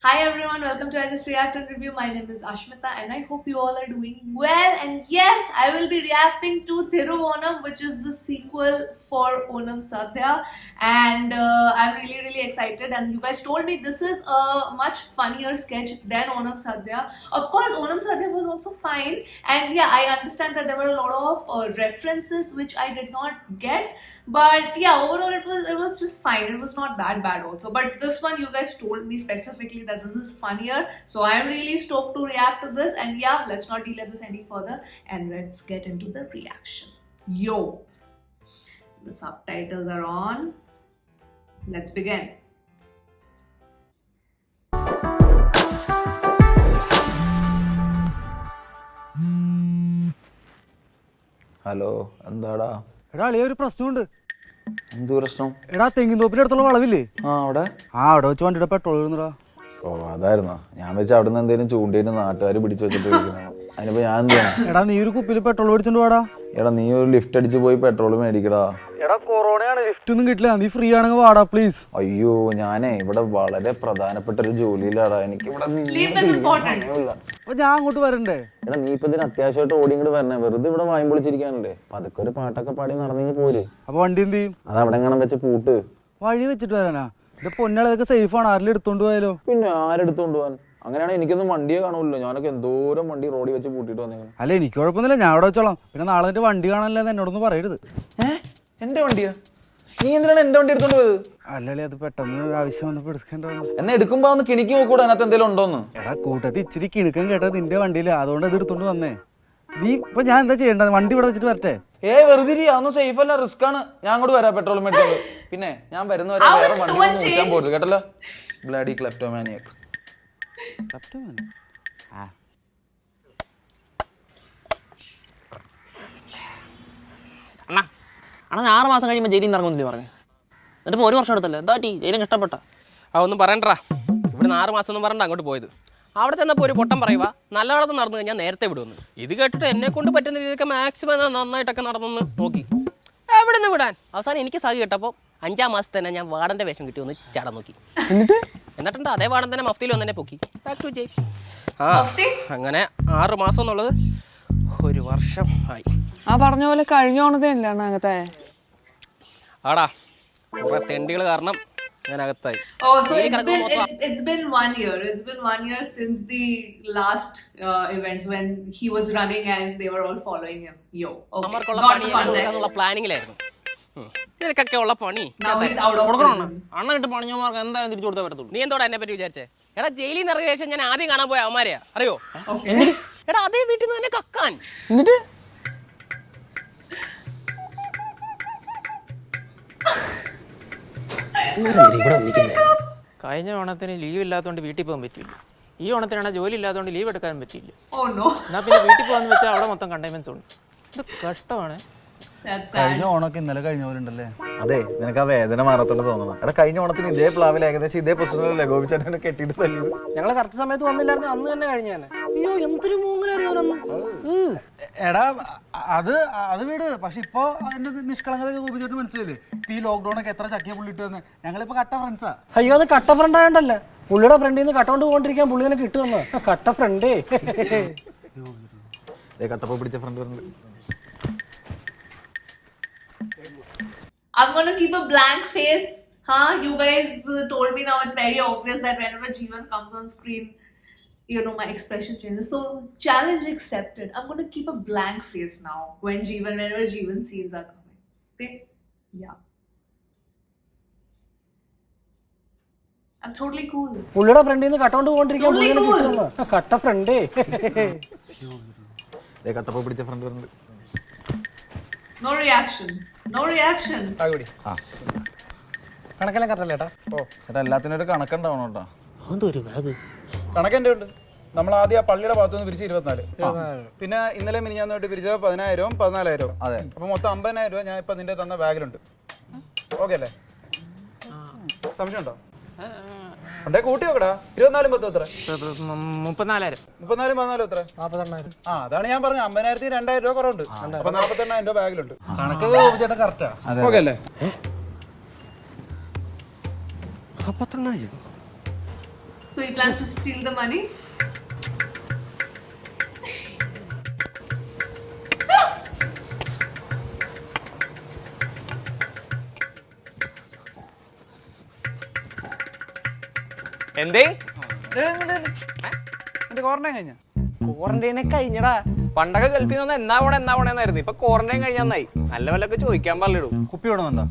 Hi everyone, welcome to I Just React and Review. My name is Ashmita and I hope you all are doing well. And yes, I will be reacting to Thiruvonam, which is the sequel for Onam Sadhya. And I'm really excited. And you guys told me this is a much funnier sketch than Onam Sadhya. Of course, Onam Sadhya was also fine. And yeah, I understand that there were a lot of references which I did not get. But yeah, overall it was just fine. It was not that bad also. But this one, you guys told me specifically that this is funnier, so I'm really stoked to react to this. And yeah, let's not delay this any further and let's get into the reaction. Yo, the subtitles are on. Let's begin. Hello എന്താടാ? എടാ അളിയ ഒരു പ്രശ്നമുണ്ട്. എന്ത് പ്രശ്നം? എടാ തെങ്ങിൻ തോപ്പിന്റെ അടുത്തുള്ള വളവില്ലേ, അവിടെ വെച്ച് വണ്ടിയുടെ പെട്രോൾ തീർന്നടാ. ഓ അതായിരുന്നോ? ഞാൻ വെച്ച അവിടെ നിന്ന് എന്തെങ്കിലും ചൂണ്ടേന് നാട്ടുകാർ പിടിച്ചു വെച്ചിട്ട് അതിനിപ്പോ ഞാൻ എന്ത് ചെയ്യണം? എടാ നീ ഒരു കുപ്പിയിൽ പെട്രോൾ മേടിച്ചോണ്ട് വാടാ. എടാ നീ ഒരു ലിഫ്റ്റ് അടിച്ച് പോയി പെട്രോൾ മേടിക്കടാ. എടാ കൊറോണയാണ്, ലിഫ്റ്റ് ഒന്നും കിട്ടില്ല, നീ ഫ്രീ ആണെങ്കിൽ വാടാ പ്ലീസ്. അയ്യോ ഞാനേ ഇവിടെ വളരെ പ്രധാനപ്പെട്ട ഒരു ജോലിയിലാടാ. എനിക്ക് ഇവിടെ അപ്പൊ ഞാൻ അങ്ങോട്ട് വരണ്ടേ? എടാ നീ ഇപ്പൊ ഇതിന് അത്യാവശ്യമായിട്ട് ഓടി ഇങ്ങോട്ട് വരണേ, വെറുതെ ഇവിടെ വായും പൊളിച്ചിരിക്കാനുണ്ടേ. അതൊക്കെ ഒരു പാട്ടൊക്കെ പാടി നടന്നെങ്കിൽ പോര്. അപ്പൊ വണ്ടി എന്ത് ചെയ്യും? അത് അവിടെ എങ്ങനെ വെച്ച് പൂട്ട് വഴി വെച്ചിട്ട് വരാനാ? എന്റെ പൊന്നാളതൊക്കെ സേഫ് ആണ്, ആരെങ്കിലും എടുത്തോണ്ട് പോയാലോ? പിന്നെ ആരെടുത്തോണ്ട് പോവാൻ? അങ്ങനെയാണെങ്കിൽ എനിക്കൊന്നും വണ്ടിയെ കാണുമല്ലോ. ഞാനൊക്കെ എന്തോരം വണ്ടി റോഡിൽ വെച്ച് പൂട്ടിട്ട് വന്നേക്കണം. അല്ല എനിക്ക് കുഴപ്പമൊന്നുമില്ല, ഞാൻ അവിടെ വെച്ചോളാം. പിന്നെ നാളെ എന്നിട്ട് വണ്ടി കാണാനല്ലേ എന്നോടൊന്നും പറയരുത്. എന്റെ വണ്ടിയാ? നീ എന്തിനാണ് എന്റെ വണ്ടി എടുത്തോണ്ട് പോയത്? അല്ലല്ലേ അത് പെട്ടെന്ന് ആവശ്യം വന്നപ്പോ എടുക്കേണ്ടതാണ്. എന്നെ എടുക്കുമ്പോ ഒന്ന് കിണിക്ക് നോക്കൂടെ അതിനകത്ത് എന്തെങ്കിലും ഉണ്ടോന്ന്? എടാ കൂട്ടത്തിൽ ഇച്ചിരി കിണുക്കം കേട്ടത് നിന്റെ വണ്ടിയില്ല, അതുകൊണ്ട് അത് എടുത്തോണ്ട് വന്നേ. നീ ഇപ്പൊ ഞാൻ എന്താ ചെയ്യേണ്ടത്? വണ്ടി ഇവിടെ വെച്ചിട്ട് വരട്ടെ? വെറുതെ അതൊന്നും സേഫ് അല്ല, റിസ്ക് ആണ്. ഞാൻ അങ്ങോട്ട് വരാം പെട്രോൾ മേടിച്ചത്. പിന്നെ ഞാൻ വരുന്നവരെ വേറെ വണ്ടി നോക്കാൻ പോരുത് കേട്ടല്ലോ. ബ്ലഡി ക്ലെപ്റ്റോമാനിയക്. അണ്ണാ 6 മാസം കഴിയുമ്പോൾ ജയിലിൽ നിന്ന് ഇറങ്ങുന്നില്ലേ പറഞ്ഞു? എന്നിട്ട് ഇപ്പോൾ 1 വർഷം എടുത്തല്ലേ? എന്താ ടീ ജയിലും കഷ്ടപ്പെട്ട? ഒന്നും പറയണ്ടാ. ഇവിടുന്ന് 6 മാസം ഒന്നും പറഞ്ഞിട്ട് അങ്ങോട്ട് പോയത്. അവിടെ ചെന്നപ്പോൾ ഒരു പൊട്ടം പറയുക നല്ല നടന്ന് നടന്നു കഴിഞ്ഞാൽ നേരത്തെ വിടുമെന്ന്. ഇത് കേട്ടിട്ട് എന്നെ കൊണ്ട് പറ്റുന്ന രീതിക്ക് മാക്സിമം നന്നായിട്ടൊക്കെ നടന്നെന്ന് നോക്കി. എവിടെ നിന്ന് വിടാൻ? അവസാനം എനിക്ക് സാഹി കേട്ടപ്പോൾ 5-ാം മാസത്തിൽ തന്നെ ഞാൻ വാർഡൻ്റെ വേഷം കിട്ടി ഒന്ന് ചാടാൻ നോക്കി. എന്നിട്ടുണ്ട് അതേ വാർഡൻ തന്നെ മഫ്തിയിൽ വന്നെ പൊക്കി. Back to jail. അങ്ങനെ 6 മാസം എന്നുള്ളത് 1 വർഷം ആയി. ആ പറഞ്ഞ പോലെ കഴിഞ്ഞ ഓണത്തിനല്ലേ അകത്തെ? ആടാ കുറെ തെണ്ടികൾ കാരണം ഞാൻ അകത്തായി. Oh, so it's been 1 year. It's been 1 year since the last events when he was running and they were all following him. Yo, okay. അമ്മർക്കുള്ള Got പണി the context. കൊടുക്കാനുള്ള പ്ലാനിങ്ങിലായിരുന്നു. നിനക്കൊക്കെ ഉള്ള പണി Now he's out of prison. അണ്ണൻ ഇട്ട് പണിഞ്ഞമാർക്ക് എന്തായാലും തിരിച്ചു കൊടുത്തേ പറ്റത്തുള്ളൂ. നീ എന്തോടാ എന്നെ പറ്റി വിചാരിച്ചേ? എടാ ജയിലിൽ നിന്ന് ഇറങ്ങിയ ശേഷം ഞാൻ ആദ്യം കാണാൻ പോയ അവന്മാരെയാ അറിയോ? എടാ അതേ വീട്ടിൽ നിന്ന് തന്നെ കക്കാൻ. എന്നിട്ട് കഴിഞ്ഞ ഓണത്തിന് ലീവ് ഇല്ലാത്തതുകൊണ്ട് വീട്ടിൽ പോകാൻ പറ്റില്ല. ഈ ഓണത്തിനാണ് ജോലി ഇല്ലാത്തതുകൊണ്ട് ലീവ് എടുക്കാനും പറ്റില്ല. Oh no. എന്നാൽ പിന്നെ വീട്ടിൽ പോകാന്ന് വെച്ചാൽ അവിടെ മൊത്തം കണ്ടെയ്ൻമെന്റ്സ് ഉണ്ട്. ഇത് കഷ്ടമാണ്. That's sad. കഴിഞ്ഞ ഓണൊക്കെ ഇന്നലെ കഴിഞ്ഞവരുണ്ടല്ലേ? അതെ നിനക്ക് ആ വേദന മാറത്തോണ്ട് തോന്നുന്നു. എടാ കഴിഞ്ഞ ഓണത്തിന് ഇതേ പ്ലാവിൽ ഏകദേശം ഇതേ പ്രശ്നമല്ലേ ഗോപിച്ചേട്ടനെ കെട്ടിയിട്ട് തല്ലിയത്? ഞങ്ങൾ കറക്റ്റ് സമയത്ത് വന്നില്ലായിരുന്നു, അന്ന് തന്നെ കഴിഞ്ഞാൽ. അയ്യോ എന്തൊരു മൂങ്ങലായിരുന്നു അവരൊന്ന്. എടാ അത് വീട്. പക്ഷെ ഇപ്പൊ അതിന്റെ നിഷ്കളങ്കത ഗോപിച്ചേട്ടൻ മനസ്സിലല്ലേ? ഇപ്പൊ ഈ ലോക്ക്ഡൌൺ ഒക്കെ എത്ര ചക്കിയ പുള്ളിട്ട് വന്ന് ഞങ്ങളിപ്പോ കട്ട ഫ്രണ്ട്സാ. അയ്യോ അത് കട്ട ഫ്രണ്ട് ആയോണ്ടല്ല, പുള്ളിയുടെ ഫ്രണ്ടിൽ നിന്ന് കട്ടോണ്ട് പോകൊണ്ടിരിക്കാൻ പുള്ളി തന്നെ കിട്ടുമെന്ന്. കട്ട ഫ്രണ്ടേ. കട്ടപ്പ പിടിച്ച ഫ്രണ്ട് വരുന്നുണ്ട്. I'm gonna keep a blank face. You guys told me now it's very obvious that whenever Jeevan comes on screen, you know, my expression changes. So challenge accepted. I'm gonna keep a blank face now whenever Jeevan scenes are coming. Okay? Yeah. I'm totally cool. പുള്ളിയുടെ ഫ്രണ്ടിൽ നിന്ന് കട്ടോണ്ട് പോകൊണ്ടിരിക്കാൻ പുള്ളി തന്നെ Totally കിട്ടുമെന്ന്. കട്ട ഫ്രണ്ടേ. കട്ടപ്പ പിടിച്ച front വരുന്നുണ്ട്. No reaction. No reaction. കണക്കെല്ലാം കറക്റ്റല്ലേട്ടാ? ചേട്ടാ എല്ലാത്തിനും ഒരു കണക്കുണ്ടാവണം കേട്ടോ. അതൊരു ബാഗ് കണക്കെന്റെ ഉണ്ട്. നമ്മൾ ആദ്യം ആ പള്ളിയുടെ ഭാഗത്തുനിന്ന് പിരിച്ച് 24, പിന്നെ ഇന്നലെ മിനിഞ്ഞാന്നോട്ട് പിരിച്ചത് 10,000 14,000. അതെ. അപ്പൊ മൊത്തം 50,000 രൂപ ഞാൻ ഇപ്പൊ നിന്റെ തന്ന ബാഗിലുണ്ട്. ഓക്കെ അല്ലേ? സംശയം ഉണ്ടോ? ഉണ്ടേ കൂട്ടി നോക്കടാ. 24 10 എത്ര? 34,000. 34 14 എത്ര? 48,000. അതാണ് ഞാൻ പറഞ്ഞു 50,000 2,000 രൂപ കുറവുണ്ട്. അപ്പൊ 48,000 രൂപ ബാഗിലുണ്ട്. കണക്കൊക്കെ ഗോപിച്ചേട്ടൻ കറക്റ്റാ. ഓക്കെ അല്ലേ? 48,000 So he plans to steal the money. എന്തേ ക്വാറന്റൈൻ കഴിഞ്ഞ ക്വാറന്റൈനെ കഴിഞ്ഞടാ. പണ്ടൊക്കെ ഗൾഫിൽ നിന്ന് എന്നാ പോണെന്നായിരുന്നു. ഇപ്പൊ ക്വാറന്റൈൻ കഴിഞ്ഞായി. നല്ല വല്ലൊക്കെ ചോദിക്കാൻ പാടില്ലടൂ. കുപ്പി വേണമെന്നുണ്ടോ?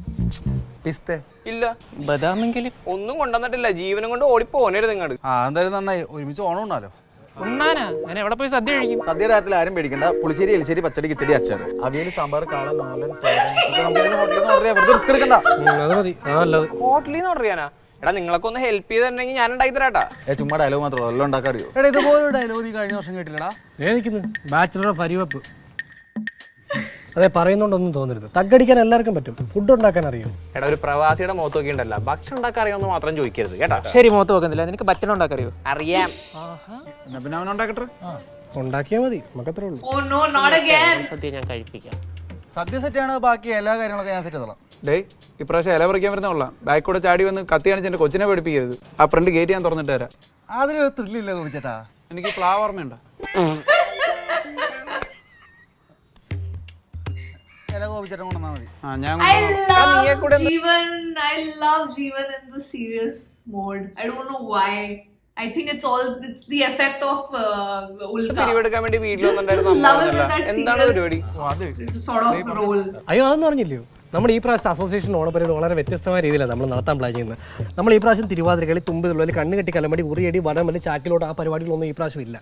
പിസ്തേ ഇല്ല, ബദാമെങ്കിലും ഒന്നും കൊണ്ടുവന്നിട്ടില്ല. ജീവനും കൊണ്ട് ഓടിപ്പോനരുത് ഇങ്ങോട്ട്. ആ എന്തായാലും നന്നായി, ഒരുമിച്ച് ഓണം ഉണ്ടല്ലോ. ഉണ്ണാനാ? ഞാൻ എവിടെ പോയി സദ്യ കഴിക്കും? സദ്യയുടെ കാര്യത്തിൽ ആരും പേടിക്കണ്ട. പുളിശ്ശേരി, എലിശ്ശേരി, പച്ചടി, കിച്ചടി, അച്ചാർ, അവിയൽ, സാമ്പാർ, കാളൻ, നാലൻ, റിസ്ക് എടുക്കണ്ട. അത് മതി, അതല്ലത്. ഹോട്ടലിൽ നിന്ന് ഓർഡർ ചെയ്യാനാ? എടാ നിങ്ങളൊക്കെ ഒന്ന് ഹെൽപ്പ് ചെയ്തിട്ടുണ്ടെങ്കിൽ ഞാൻ ഉണ്ടാക്കി തരാട്ടാ. ചുമ്മാ ഡയലോഗ് മാത്രമേ എല്ലാം ഉണ്ടാക്കാൻ അറിയോ? എടാ ഇതുപോലെ ഡയലോഗ് നീ കഴിഞ്ഞ വർഷം കേട്ടില്ലടാ. ഏതിക്കുന്നു ബാച്ചിലർ ഓഫ് അരിവെപ്പ്. അതെ, പറയുന്നോണ്ടൊന്നും തോന്നരുത്. തగ్గടിക്കാൻ എല്ലാവർക്കും പറ്റും, ഫുഡ് ഉണ്ടാക്കാൻ അറിയും. എടാ ഒരു പ്രവാസിയുടെ മുഖത്ത് നോക്കിണ്ടല്ല, ഭക്ഷണം ഉണ്ടാക്കാൻ അറിയാമെന്ന് മാത്രം ചോദിക്കരുത് കേട്ടാ. ശരി, മുഖത്ത് നോക്കുന്നില്ല. നിനക്ക് ഭക്ഷണം ഉണ്ടാക്കറിയോ? അറിയാം. എന്നാ പിന്നെ അവൻ ഉണ്ടാക്കട്ടെ. ഉണ്ടാക്കിയാൽ മതി, നമുക്കത്രേ ഉള്ളൂ. Oh no, not again. സദ്യ ഞാൻ കഴിപ്പിക്കാം. സദ്യ സെറ്റാണ്, ബാക്കി എല്ലാ കാര്യങ്ങളൊക്കെ ഞാൻ സെറ്റ് ചെയ്തോളാം. ഡേയ് ഇപ്രാവശ്യം ഇല പറിക്കാൻ വരുന്നുള്ള ബാക്ക് കൂടെ ചാടി വന്ന് കത്തി കാണിച്ച് എൻ്റെ കൊച്ചിനെ പഠിപ്പിക്കരുത്. ആ ഫ്രണ്ട് ഗേറ്റ് ഞാൻ തുറന്നിട്ട് തരാം. അതിലൊരു ത്രില്ലില്ല തോന്നിച്ചേട്ടാ. എനിക്ക് പ്ലാവ് ഓർമ്മയുണ്ടോ? ഇല കോപിച്ചേട്ടൻ കൊണ്ടുവന്നാൽ മതി. ആ ഞാൻ I love Jeevan. I love Jeevan in the serious mode. I don't know why. I think it's the effect of Ulka. പിരിവെടുക്കാൻ വേണ്ടി വീട്ടിൽ Just love him in that എന്താണ് പരിപാടി? serious sort of role. അയ്യോ, അതൊന്നും പറഞ്ഞില്ലയോ? നമ്മൾ ഈ പ്രാവശ്യം അസോസിയേഷൻ ഓണപ്പരിപാടി വളരെ വ്യത്യസ്തമായ രീതിയിലാണ് നമ്മൾ നടത്താൻ പ്ലാൻ ചെയ്യുന്നത്. നമ്മൾ ഈ പ്രാവശ്യം തിരുവാതിരകളി, തുമ്പിതുള്ളി, കണ്ണുകെട്ടി, കലമ്പടി, ഉറിയടി, വടംവലി, ചാക്കിലോട്ട് ആ പരിപാടികളൊന്നും ഈ പ്രാവശ്യം ഇല്ല.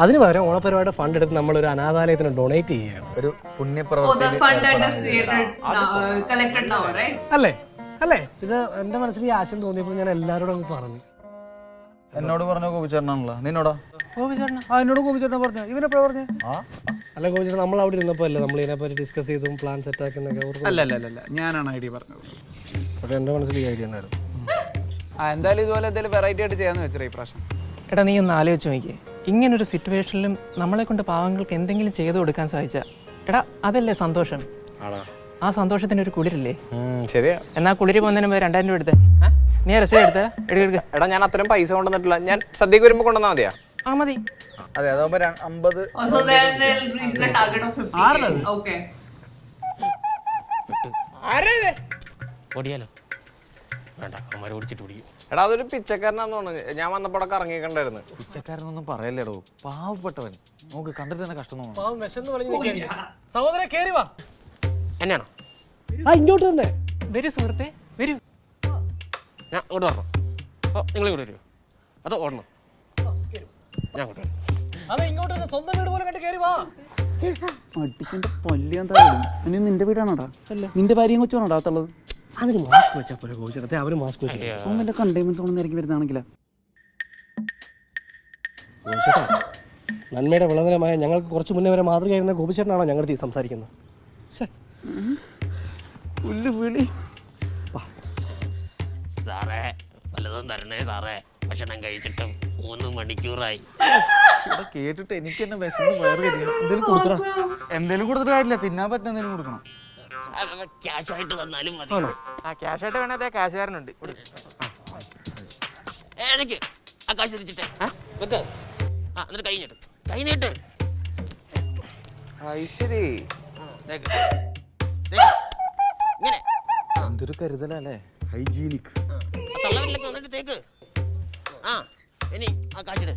അതിന് പകരം ഓണപ്പരിപാടിയുടെ ഫണ്ട് എടുത്ത് നമ്മളൊരു അനാഥാലയത്തിന് ഡൊണേറ്റ് ചെയ്യുകയാണ്. ഒരു Oh, പുണ്യപ്രവർത്തി. the fund that is created now, collected now, right? അല്ലേ അല്ലേ? ഇത് എൻ്റെ മനസ്സിൽ ഈ ആശയം തോന്നിയപ്പോൾ ഞാൻ എല്ലാവരോടും അങ്ങ് പറഞ്ഞു. എന്നോട് പറഞ്ഞ കോപിച്ചേട്ടനാണല്ലോ. നിന്നോടാ? ആ എന്നോട് കോപിച്ചേട്ടൻ പറഞ്ഞു. ഇവനെപ്പോഴാ പറഞ്ഞു? അല്ല കോച്ചിട്ട് നമ്മൾ അവിടെ ഇരുന്നപ്പോൾ അല്ലേ നമ്മൾ ഇതിനെപ്പറ്റി ഡിസ്കസ് ചെയ്തും പ്ലാൻ സെറ്റാക്കുന്നൊക്കെ. അല്ല ഞാനാണ് ഐഡിയ പറഞ്ഞത്. പക്ഷേ എൻ്റെ മനസ്സിൽ ഈ ഐഡിയ ഉണ്ടായിരുന്നു. ആ എന്തായാലും ഇതുപോലെ എന്തെങ്കിലും വെറൈറ്റി ആയിട്ട് ചെയ്യാന്ന് വെച്ചാൽ ഈ പ്രാവശ്യം. എടാ നീ ഒന്ന് ആലോചിച്ച് നോക്കിയേ, ഇങ്ങനൊരു സിറ്റുവേഷനിലും നമ്മളെ കൊണ്ട് പാവങ്ങൾക്ക് എന്തെങ്കിലും ചെയ്തു കൊടുക്കാൻ സാധിച്ചാ എടാ അതല്ലേ സന്തോഷം. ആ സന്തോഷത്തിന് ഒരു കുളിരില്ലേ? ശരിയാ. എന്നാ കുളിര് പോകുന്നതിന് 2000 രൂപ എടുത്തേ. നീ രസം എടുത്തേ. എടുക്ക. എടാ ഞാൻ അത്രയും പൈസ കൊണ്ടുവന്നിട്ടില്ല. ഞാൻ സദ്യക്ക് വരുമ്പോ കൊണ്ടുവന്നാ മതിയാ? ആ മതി. അതെ, അതാകുമ്പോ 50. Also, they'll reach the target of 50. Okay. ഓടിയാലോ? വേണ്ട, അമ്മ ഓടിച്ചിട്ട് പിടിക്കും. എടാ അതൊരു പിച്ചക്കാരനാന്ന് തോന്നുന്നു. ഞാൻ വന്നപ്പോ ഇറങ്ങിയിട്ടുണ്ടായിരുന്നു. പിച്ചക്കാരനൊന്നും പറയല്ലേടോ, പാവപ്പെട്ടവൻ. നോക്ക്, കണ്ടിട്ട് തന്നെ കഷ്ടം തോന്നുന്നു. സഹോദര കേറി വാ. എന്നാണോ? ആ ഇങ്ങോട്ട് തന്നെ വരൂ സുഹൃത്തെ, വരൂ. ഞാൻ അങ്ങോട്ട് വരണം. ഓ നിങ്ങൾ ഇങ്ങോട്ട് വരുമോ? അതോ ഓടണം? ഞാൻ അങ്ങോട്ട് വരാം. അതെ ഇങ്ങോട്ട് തന്നെ, സ്വന്തം വീട് പോലെ കണ്ട് കേറി വാ. അടിച്ചിന്റെ പല്ലിയാൻ താഴും. ഇനി നിന്റെ വീടാണോടാ? നിന്റെ ഭാര്യയും കൊച്ചാണോടാ അകത്തുള്ളത്? അതിന് മാസ്ക് വെച്ചാൽ പോലെ കോച്ചിടത്തെ അവര് മാസ്ക് വെച്ചു. അവന്റെ കണ്ടെയ്ൻമെന്റ് സോണിൽ ഇറങ്ങി വരുന്നതാണെങ്കിലാ. നന്മയുടെ വിളനിലമായ ഞങ്ങൾക്ക് കുറച്ച് മുന്നേ വരെ മാതൃകയായിരുന്ന ഗോപിച്ചേട്ടനാണോ ഞങ്ങളുടെ ഈ സംസാരിക്കുന്നത്? സാറേ വല്ലതും തരണേ സാറേ, ഭക്ഷണം കഴിച്ചിട്ടും 3 മണിക്കൂറായി. കേട്ടിട്ട് എനിക്ക് തന്നെ വിശന്ന് വയറ് കരിയണം. എന്തേലും കൊടുക്കണം. എന്തേലും കൊടുത്തിട്ട് കാര്യമില്ല, തിന്നാൻ പറ്റുന്ന എന്തെങ്കിലും കൊടുക്കണം. ക്യാഷ് ആയിട്ട് തന്നാലും മതി. ആ ക്യാഷ് ആയിട്ട് വേണേ അതേ കാശുകാരനുണ്ട്. എനിക്ക് ആ കാശ് തിരിച്ചിട്ട് വെക്ക്. ആ എന്നിട്ട് കൈ നീട്ട്. ശരി, ഇങ്ങനെ എന്തൊരു കരുതലല്ലേ. ഹൈജീനിക്. തള്ളവരിലൊക്കെ വന്നിട്ട് തേക്ക്. ആ ഇനി ആ കാശിട്.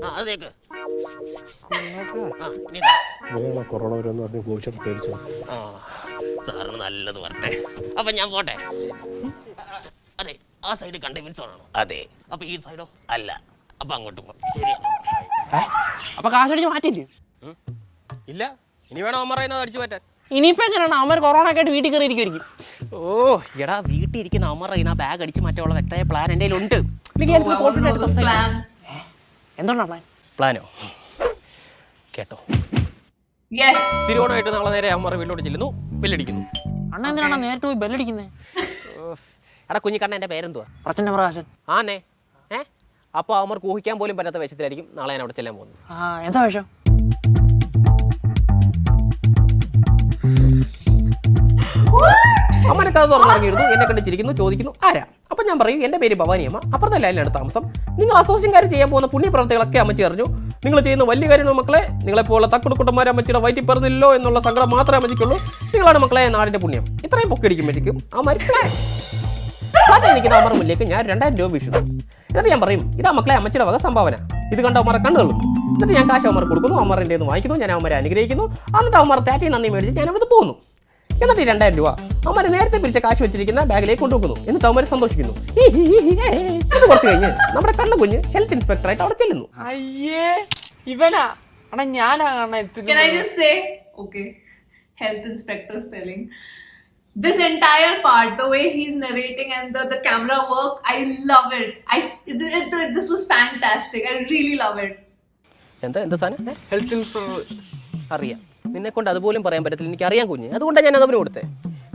ആ അത് തേക്ക്. ആ ഇനി കൊറോണ വരുമെന്ന് പറഞ്ഞ് ഗോപിച്ചേട്ടൻ പേടിച്ചത്. ആ സാറിന് നല്ലത് വരട്ടെ. അപ്പൊ ഞാൻ പോട്ടെ. അതെ, ആ സൈഡ് കണ്ടെയ്ൻമെന്റ് സോണാണോ? അതെ. അപ്പൊ ഈ സൈഡോ? അല്ല. അപ്പൊ അങ്ങോട്ട് പോ. ശരി. അപ്പൊ കാശടിച്ച് മാറ്റില്ലേ? ഇല്ല, ഇനി വേണം അമ്മ പറയുന്നത് അടിച്ചു മാറ്റാൻ. ഇനിയിപ്പോ എങ്ങനെയാണ് അവന്മാർ കൊറോണ ഒക്കെ ആയിട്ട് വീട്ടിൽ കയറിയിരിക്കും? ഓ എടാ, വീട്ടിൽ ഇരിക്കുന്ന അമ്മ ആ ബാഗ് അടിച്ചു മാറ്റാനുള്ള വ്യക്തമായ പ്ലാൻ എൻ്റെ കയ്യിലുണ്ട്. Plan. എന്താണ് പ്ലാൻ? പ്ലാനോ? കേട്ടോ, Yes. തിരുവോണമായിട്ട് നാളെ നേരെ അമ്മ വീട്ടിലോട്ട് ചെല്ലുന്നു, ബെല്ലടിക്കുന്നു. അണ്ണ എന്തിനാണ് നേരിട്ട് പോയി ബെല്ലടിക്കുന്നത്? എടാ കുഞ്ഞിക്കണ്ണ എൻ്റെ പേരെന്തുവാ? പ്രചണ്ഡ പ്രകാശൻ. ആന്നേ. അപ്പോൾ അവർക്ക് ഊഹിക്കാൻ പോലും പറ്റാത്ത വേഷത്തിലായിരിക്കും നാളെ ഞാൻ അവിടെ ചെല്ലാൻ പോകുന്നത്. എന്താ വേഷം? അമ്മനെ കഥ തുറന്നിറങ്ങിയിരുന്നു, എന്നെ കണ്ട് ചിരിക്കുന്നു, ചോദിക്കുന്നു ആരാ? അപ്പം ഞാൻ പറയും എൻ്റെ പേര് ഭവാനിയമ്മ, അപ്പുറത്തെ ലൈനിലാണ് താമസം. നിങ്ങൾ അസോസിയേഷൻകാർ ചെയ്യാൻ പോകുന്ന പുണ്യപ്രവർത്തികളൊക്കെ അമ്മച്ചി അറിഞ്ഞു. നിങ്ങൾ ചെയ്യുന്ന വലിയ കാര്യമാണ് മക്കളെ. നിങ്ങളെപ്പോലെ തക്കുടുക്കുട്ടന്മാരെ അമ്മച്ചിയുടെ വയറ്റിൽ പറഞ്ഞില്ലോ എന്നുള്ള സങ്കടം മാത്രമേ അമ്മച്ചിക്കുള്ളൂ. നിങ്ങളാണ് മക്കളെ നാടിൻ്റെ പുണ്യം. ഇത്രയും പൊക്കടിക്കുമ്പോഴേക്കും അമ്മ നിൽക്കുന്ന അമ്മ മുന്നിലേക്ക് ഞാൻ 2000 രൂപ വീശുന്നു. എന്നിട്ട് ഞാൻ പറയും, ഇതാ മക്കളെ അമ്മച്ചിയുടെ വക സംഭാവന. ഇത് കണ്ട അമ്മ കണ്ണുകളും. എന്നിട്ട് ഞാൻ കാശ് അമ്മ കൊടുക്കുന്നു, അമ്മറിൻ്റെ നിന്ന് വാങ്ങിക്കുന്നു, ഞാൻ അമ്മരെ അനുഗ്രഹിക്കുന്നു. എന്നിട്ട് അമ്മ താറ്റി നന്ദി മേടിച്ച് ഞാൻ അവിടെ പോകുന്നു. എന്നിട്ട് 2000 രൂപ അമ്മ നേരത്തെ പിരിച്ച കാശ് വെച്ചിരിക്കുന്ന ബാഗിലേക്ക് കൊണ്ടുവെക്കുന്നു. എന്നിട്ട് അവന്മാർ സന്തോഷിക്കുന്നു. ഇത് കുറച്ച് കഴിഞ്ഞ് നമ്മുടെ കണ്ണു കുഞ്ഞ് ഹെൽത്ത് ഇൻസ്പെക്ടറായിട്ട് അവിടെ ചെല്ലുന്നു. അയ്യേ ഇവനാ എടാ ഞാനാ Can I just say, okay, health inspector spelling. This entire part, the way he's narrating and the camera work, I love it. This was fantastic. I really love it. എന്താ സാധനം? Health inspector. അറിയാം, നിന്നെ കൊണ്ട് അതുപോലും പറയാൻ പറ്റത്തില്ല. എനിക്കറിയാം കുഞ്ഞ്, അതുകൊണ്ടാണ് ഞാൻ അതവന് കൊടുത്തേ.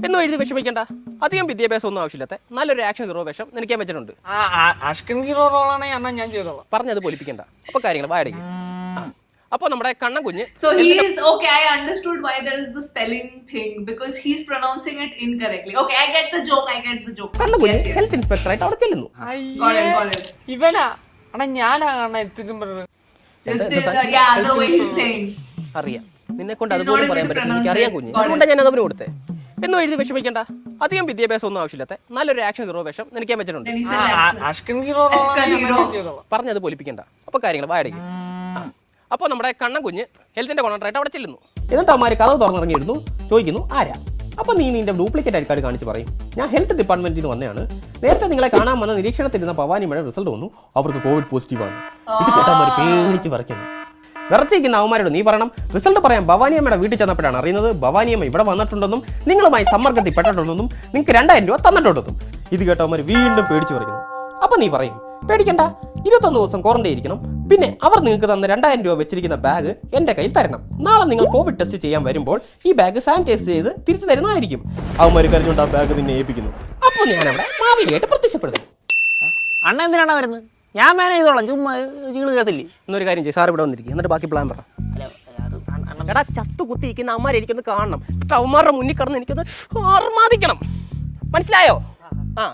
എന്നും എഴുതി വിഷമിക്കണ്ട. അധികം വിദ്യാഭ്യാസം ഒന്നും ആവശ്യമില്ലാത്ത നല്ലൊരു ആക്ഷൻ ഹീറോ വേഷം നിനക്ക് ഞാൻ വെച്ചിട്ടുണ്ട്. അഷ്കൻ ഹീറോ റോളാണെങ്കിൽ അണ്ണാ ഞാൻ ചെയ്തോളാം. പറഞ്ഞത് പൊലിപ്പിക്കണ്ട. അപ്പോൾ കാര്യങ്ങൾ വാടകയ്ക്ക്. അപ്പോൾ നമ്മുടെ കണ്ണൻ കുഞ്ഞ്, So he is okay. I understood why there is the spelling thing because he's pronouncing it incorrectly. Okay, I get the joke. Kannan കുഞ്ഞ് Yes, yes. ഹെൽത്ത് ഇൻസ്പെക്ടറായിട്ട് അവിടെ ചെല്ലുന്നു. Got it. ഇവനാ എടാ ഞാനാ എത്തിക്കും പറഞ്ഞത്. Yeah, the way he's saying. അറിയാം, നിന്നെ കൊണ്ട് അതുപോലും പറയാൻ പറ്റില്ല. എനിക്കറിയാം കുഞ്ഞ്, അതുകൊണ്ടാണ് ഞാൻ അതവന് കൊടുത്തേ. എന്നും എഴുതി വിഷമിക്കണ്ട. അധികം വിദ്യാഭ്യാസം ഒന്നും ആവശ്യമില്ലാത്ത നല്ലൊരു ആക്ഷൻ ഹീറോ വേഷം നിനക്ക് ഞാൻ വെച്ചിട്ടുണ്ട്. Then he said accent. Ashkan hero Ashkan hero. പറഞ്ഞത് പൊലിപ്പിക്കണ്ട. അപ്പോൾ കാര്യങ്ങൾ വാടകയ്ക്ക്. അപ്പോൾ നമ്മുടെ കണ്ണൻ കുഞ്ഞ് ഹെൽത്തിന്റെ കോൺട്രാക്ട് അവിടെ ചെല്ലുന്നു. എന്നിട്ട് അവന്മാർ കഥവ് തുറന്നിറങ്ങിയിരുന്നു. ചോദിക്കുന്നു, ആരാ? അപ്പോൾ നീ നിന്റെ ഡ്യൂപ്ലിക്കേറ്റ് ഐ കാർഡ് കാണിച്ച് പറയും, ഞാൻ ഹെൽത്ത് ഡിപ്പാർട്ട്മെന്റിൽ നിന്ന് വന്നതാണ്. നേരത്തെ നിങ്ങളെ കാണാൻ വന്ന നിരീക്ഷണത്തിരുന്ന ഭവാനിയുടെ റിസൾട്ട് വന്നു. അവർക്ക് കോവിഡ് പോസിറ്റീവാണ്. ഇത് കേട്ടവന്മാർ പേടിച്ച് വിറയ്ക്കുന്നു. വിറച്ചിരിക്കുന്ന അവന്മാരോട് നീ പറയണം, റിസൾട്ട് പറയാൻ ഭവാനിയമ്മയുടെ വീട്ടിൽ ചെന്നപ്പോഴാണ് അറിയുന്നത് ഭവാനിയമ്മ ഇവിടെ വന്നിട്ടുണ്ടെന്നും നിങ്ങളുമായി സമ്മർദ്ദത്തിൽ പെട്ടിട്ടുണ്ടെന്നും നിങ്ങൾക്ക് 2000 രൂപ തന്നിട്ടുണ്ടെന്നും. ഇത് കേട്ടവന്മാർ വീണ്ടും പേടിച്ച് വിറയ്ക്കുന്നു. അപ്പം നീ പറയും, പേടിക്കണ്ട, 21 ദിവസം ക്വാറന്റൈൻ ഇരിക്കണം. പിന്നെ അവർ നിങ്ങൾക്ക് തന്ന 2000 രൂപ വെച്ചിരിക്കുന്ന ബാഗ് എൻ്റെ കയ്യിൽ തരണം. നാളെ നിങ്ങൾ കോവിഡ് ടെസ്റ്റ് ചെയ്യാൻ വരുമ്പോൾ ഈ ബാഗ് സാനിറ്റൈസ് ചെയ്ത് തിരിച്ചു തരുന്നതായിരിക്കും. അവന്മാർ കരുതുകൊണ്ട് ആ ബാഗ് നിന്നെ ഏൽപ്പിക്കുന്നു. അപ്പോൾ ഞാനവിടെ മാവേലിയായിട്ട് പ്രത്യക്ഷപ്പെടുന്നു. അണ്ണ എന്തിനാണ് വരുന്നത്? ഞാൻ മാനേജ് ചെയ്തോളാം, ചുമ്മാ ചീള് കേസില്ലേ. എന്നൊരു കാര്യം ചെയ്യും, സാർ ഇവിടെ വന്നിരിക്കും, എന്നിട്ട് ബാക്കി പ്ലാൻ പറ. എടാ, ചത്തു കുത്തിയിരിക്കുന്ന അമ്മമാരെ എനിക്കൊന്ന് കാണണം. അവന്മാരുടെ മുന്നിൽ കിടന്ന് എനിക്കൊന്ന് ആർമാദിക്കണം. മനസ്സിലായോ? ആ,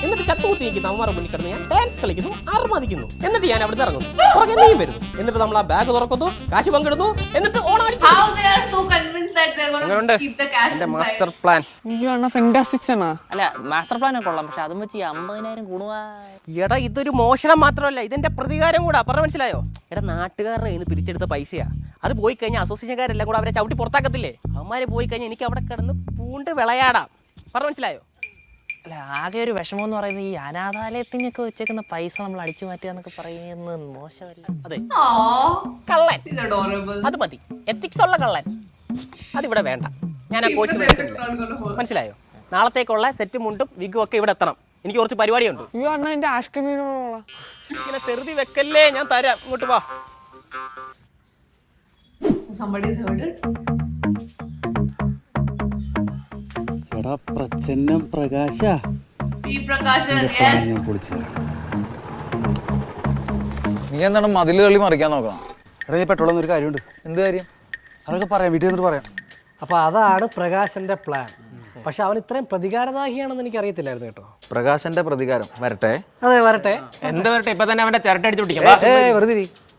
എന്നിട്ട് ചത്തുകുത്തിയിരിക്കുന്ന അവന്മാരുടെ മുന്നിൽ കിടന്ന് ഞാൻ ഡാൻസ് കളിക്കുന്നു, ആർമാദിക്കുന്നു. എന്നിട്ട് ഞാൻ അവിടെ ഇറങ്ങുന്നു. പുറകെ നീ വരുന്നു. എന്നിട്ട് നമ്മൾ ആ ബാഗ് തുറക്കുന്നു, കാശ് പങ്കിടുന്നു, എന്നിട്ട് ഓണാടിക്കുന്നു. How they are so convinced that they're going to keep the cash എന്റെ inside. Master plan. അയ്യോ അണ്ണാ ഫെന്റാസ്റ്റിക്സ് ആണ്. അല്ല മാസ്റ്റർ പ്ലാൻ ഒക്കെ കൊള്ളാം, പക്ഷെ അതും വെച്ച് 50,000 കൂടുവാ. എടാ, ഇതൊരു മോഷണം മാത്രമല്ല, ഇതെന്റെ പ്രതികാരം കൂടാ. പറഞ്ഞ മനസ്സിലായോ? എടാ, നാട്ടുകാരുടെ കയ്യിൽ നിന്ന് പിരിച്ചെടുത്ത പൈസയാ. അത് പോയി കഴിഞ്ഞാൽ അസോസിയേഷൻകാരെല്ലാം കൂടെ അവരെ ചവിട്ടി പുറത്താക്കത്തില്ലേ? അവന്മാര് പോയി കഴിഞ്ഞാൽ എനിക്ക് അവിടെ കിടന്ന് പൂണ്ട് വിളയാടാം. പറഞ്ഞ മനസ്സിലായോ? അല്ല ആകെ ഒരു വിഷമം എന്ന് പറയുന്നത് ഈ അനാഥാലയത്തിനൊക്കെ വെച്ചേക്കുന്ന പൈസ നമ്മൾ അടിച്ചു മാറ്റുക എന്നൊക്കെ പറയുന്നത് മോശമല്ല. അതെ, Aww, കള്ളൻ he's adorable. അത് മതി. എത്തിക്സ് ഉള്ള കള്ളൻ അതിവിടെ വേണ്ട. ഞാൻ ആ കോഴ്സ് മനസ്സിലായോ? നാളത്തേക്കുള്ള സെറ്റ് മുണ്ടും വിഗും ഒക്കെ ഇവിടെ എത്തണം. എനിക്ക് കുറച്ച് പരിപാടിയുണ്ട്. അയ്യോ അണ്ണാ എന്റെ അഷ്കൻ ഹീറോ റോളാ. ഇങ്ങനെ തെറുതി വെക്കല്ലേ, ഞാൻ തരാം. ഇങ്ങോട്ട് വാ. Somebody's heard it. എടാ പ്രച്ഛന്നം പ്രകാശ P. Prakashan, yes. നീ എന്താണ് മതിൽ കളി മറിക്കാൻ നോക്കണം? എടാ ഈ പെട്രോൾ ഒരു കാര്യമുണ്ട്. എന്ത് കാര്യം? അതൊക്കെ പറയാം, വീട്ടിൽ നിന്നിട്ട് പറയാം. അപ്പോൾ അതാണ് പ്രകാശന്റെ പ്ലാൻ. പക്ഷെ അവൻ ഇത്രയും പ്രതികാരദാഹിയാണെന്ന് എനിക്ക് അറിയത്തില്ലായിരുന്നു കേട്ടോ. പ്രകാശന്റെ പ്രതികാരം വരട്ടെ. അതെ, വരട്ടെ. എന്ത് വരട്ടെ, ഇപ്പൊ തന്നെ അവന്റെ ചിരട്ട അടിച്ചു പിടിക്കാം. വെറുതെ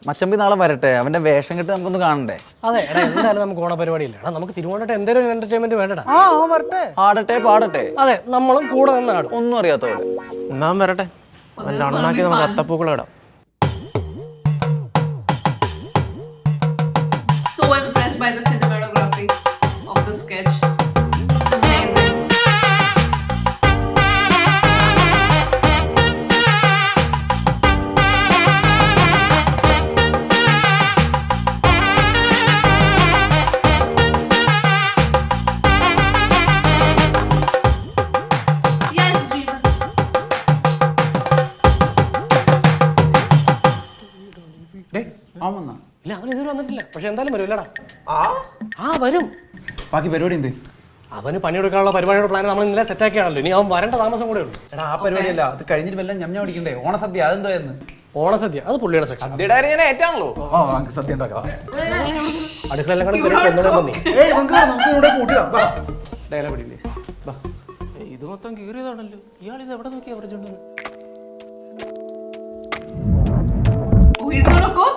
മച്ചമ്പി നാളെ വരട്ടെ. അവന്റെ വേഷം കിട്ടി നമുക്കൊന്ന് കാണണ്ടേ? അതെ, എടാ എന്തായാലും നമുക്ക് ഓണപരിപാടിയില്ല. എടാ നമുക്ക് തിരുവോണത്തെ എന്തെങ്കിലും എന്റർടൈൻമെന്റ് വേണ്ടടാ. വരട്ടെ, ആടട്ടെ പാടട്ടെ. അതെ, നമ്മളും കൂടെ നിന്നാടും. ഒന്നും അറിയാത്ത പോലെ. എന്നാ വരട്ടെ, നല്ല അണ്ണാക്കി നമുക്ക് അത്തപ്പൂക്കളം ഇടാം. So impressed by the cinematography of the sketch. Amazing. Yes, Jeevan. ഇല്ല, അവൻ ഇതുവരെ വന്നിട്ടില്ല. പക്ഷെ എന്തായാലും വരും ഇല്ലടാ. ആ വരും. ബാക്കി പരിപാടി എന്ത്? അവന് പണിയെടുക്കാനുള്ള പരിപാടിയുടെ പ്ലാൻ നമ്മൾ ഇന്നലെ സെറ്റാക്കിയാണല്ലോ. ഇനി അവൻ വരേണ്ട താമസം കൂടെ ഉള്ളൂ. എടാ ആ പരിപാടിയല്ല, അത് കഴിഞ്ഞിട്ട് വല്ല ഞമ്മ പിടിക്കണ്ടേ? ഓണസദ്യ അതെന്തോ എന്ന്. ഓണസദ്യ അത് പുള്ളിയുടെ സെക്ഷൻ. ഞാൻ ഏറ്റാണല്ലോ. ഓ നമുക്ക് സദ്യ ഉണ്ടാക്കാം. അടുക്കളെല്ലാം കൂടെ ഒന്നുകൂടെ വന്നി. നമുക്ക് ഇവിടെ കൂട്ടിടാം. ഡയലോഗ് പിടിയില്ലേ? ഇത് മൊത്തം കീറിയതാണല്ലോ. ഇയാൾ ഇത് എവിടെ നോക്കിയാ പറഞ്ഞോണ്ട് Oh, he's gonna cook?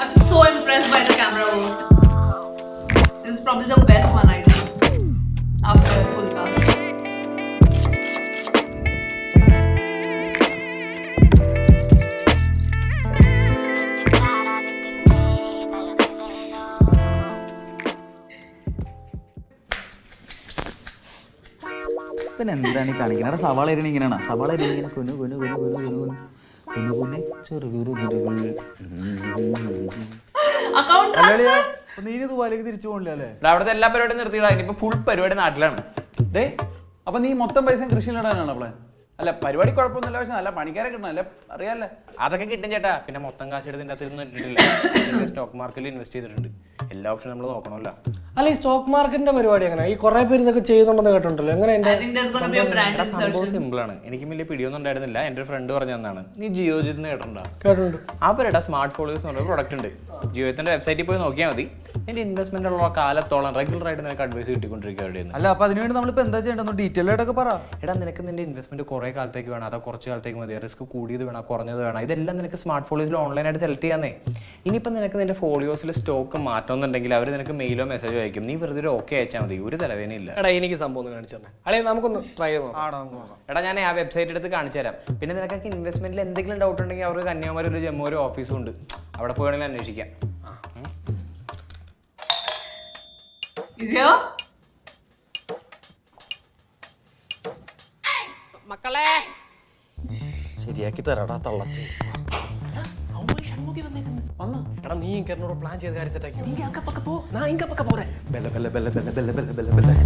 I'm so impressed by the camera work. This is probably the best one I did after Pulka. പിന്നെ എന്താണ് ഈ കാണിക്കുന്നത്? സവാള അരിയണ ഇങ്ങനെയാണ്. സവാള അരിയണ ഇങ്ങനെ കുനു കുനു കുനു കുനു കുനു കുനു കുനു കുനു ചെറുകുരു കുരുകൾ. Account transfer? നീ ദുബായിലേക്ക് തിരിച്ചു പോകണില്ല അല്ലേ? അവിടുത്തെ എല്ലാ പരിപാടിയും നിർത്തിയിടാ. ഇനിയിപ്പോ ഫുൾ പരിപാടി നാട്ടിലാണ്. ഡേ അപ്പൊ നീ മൊത്തം പൈസ കൃഷിയിലിടാനാണ് പ്ലാൻ? അല്ല പരിപാടി കുഴപ്പമൊന്നുമില്ല, പക്ഷെ നല്ല പണിക്കാരെ കിട്ടണം അല്ലേ? അറിയാല്ലേ? അതൊക്കെ കിട്ടും ചേട്ടാ. പിന്നെ മൊത്തം കാശ് എടുത്തിൻ്റെ അകത്ത് ഇട്ടിട്ടില്ല. സ്റ്റോക്ക് മാർക്കറ്റിൽ ഇൻവെസ്റ്റ് ചെയ്തിട്ടുണ്ട്. എല്ലാ ഓപ്ഷനും നമ്മൾ നോക്കണമല്ലോ. അല്ല ഈ സ്റ്റോക്ക് മാർക്കറ്റിന്റെ പരിപാടി എങ്ങനെ? ഈ കുറെ പേര് ഇതൊക്കെ ചെയ്യുന്നുണ്ടെന്ന് കേട്ടിട്ടുണ്ടല്ലോ. എങ്ങനെ I think there's gonna be a brand സംഭവം insertion. സിമ്പിളാണ്. എനിക്ക് വലിയ പിടിയൊന്നും ഉണ്ടായിരുന്നില്ല. എൻ്റെ ഒരു ഫ്രണ്ട് പറഞ്ഞു തന്നാണ്. നീ ജിയോജിത്ത് കേട്ടിട്ടുണ്ടോ? കേട്ടിട്ടുണ്ട്. ആ പേരുടെ സ്മാർട്ട് ഫോളോവേഴ്സ് എന്ന് പറഞ്ഞ പ്രൊഡക്റ്റ് ഉണ്ട്. ജിയോത്തിന്റെ വെബ്സൈറ്റിൽ പോയി നോക്കിയാൽ മതി. നിന്റെ ഇൻവെസ്റ്റ്മെന്റ് ഉള്ള കാലത്തോളം റെഗുലർ ആയിട്ട് നിനക്ക് അഡ്വൈസ് കിട്ടിക്കൊണ്ടിരിക്കുകയാണ്. അല്ല അപ്പൊ അതിനുവേണ്ടി നമ്മളിപ്പോ എന്താ ചെയ്യേണ്ടത്? ഡീറ്റെയിൽ ആയിട്ടൊക്കെ പറ. എടാ നിനക്ക് നിന്റെ ഇൻവെസ്റ്റ്മെന്റ് കുറെ കാലത്തേക്ക് വേണം, അതോ കുറച്ച് കാലത്തേക്ക് മതി, റിസ്ക് കൂടിയത് വേണം, കുറഞ്ഞത് വേണം, ഇതെല്ലാം നിനക്ക് സ്മാർട്ട് ഫോളോസിൽ ഓൺലൈനായിട്ട് സെലക്ട് ചെയ്യാന്നേ. ഇനിയിപ്പോൾ നിനക്ക് നിന്റെ ഫോളോസിൽ സ്റ്റോക്ക് മാറ്റണമെന്നുണ്ടെങ്കിൽ അവർ നിനക്ക് മെയിലോ മെസ്സേജോ അയക്കും. നീ വെറുതെ ഒരു ഓക്കെ അയച്ചാൽ മതി, ഒരു തലവേനയില്ല. എടാ എനിക്ക് സംഭവം ഒന്ന് കാണിച്ചു തന്നെ. അല്ലെ നമുക്കൊന്ന് ട്രൈ ചെയ്ത് നോക്കാം. എടാ ഞാൻ ആ വെബ്സൈറ്റ് എടുത്ത് കാണിച്ചു തരാം. പിന്നെ നിനക്കൊക്കെ ഇൻവെസ്റ്റ്മെന്റിൽ എന്തെങ്കിലും ഡൗട്ട് ഉണ്ടെങ്കിൽ അവർക്ക് കന്യാകുമാരി ഒരു ജമ്മു ഒരു ഓഫീസും ഉണ്ട്, അവിടെ പോയാണെങ്കിൽ അന്വേഷിക്കാം. Is here? മക്കളെ ശരിയാക്കി തരാടാ തള്ളച്ച്. എടാ നീ എന്നോട് പ്ലാൻ ചെയ്ത് കാര്യം സെറ്റാക്കി. നീ അക്കപ്പൊക്കെ പോ, ഞാൻ ഇങ്ങപ്പൊക്കെ പോരെ. Bella Bella Bella Bella Bella Bella Bella Bella.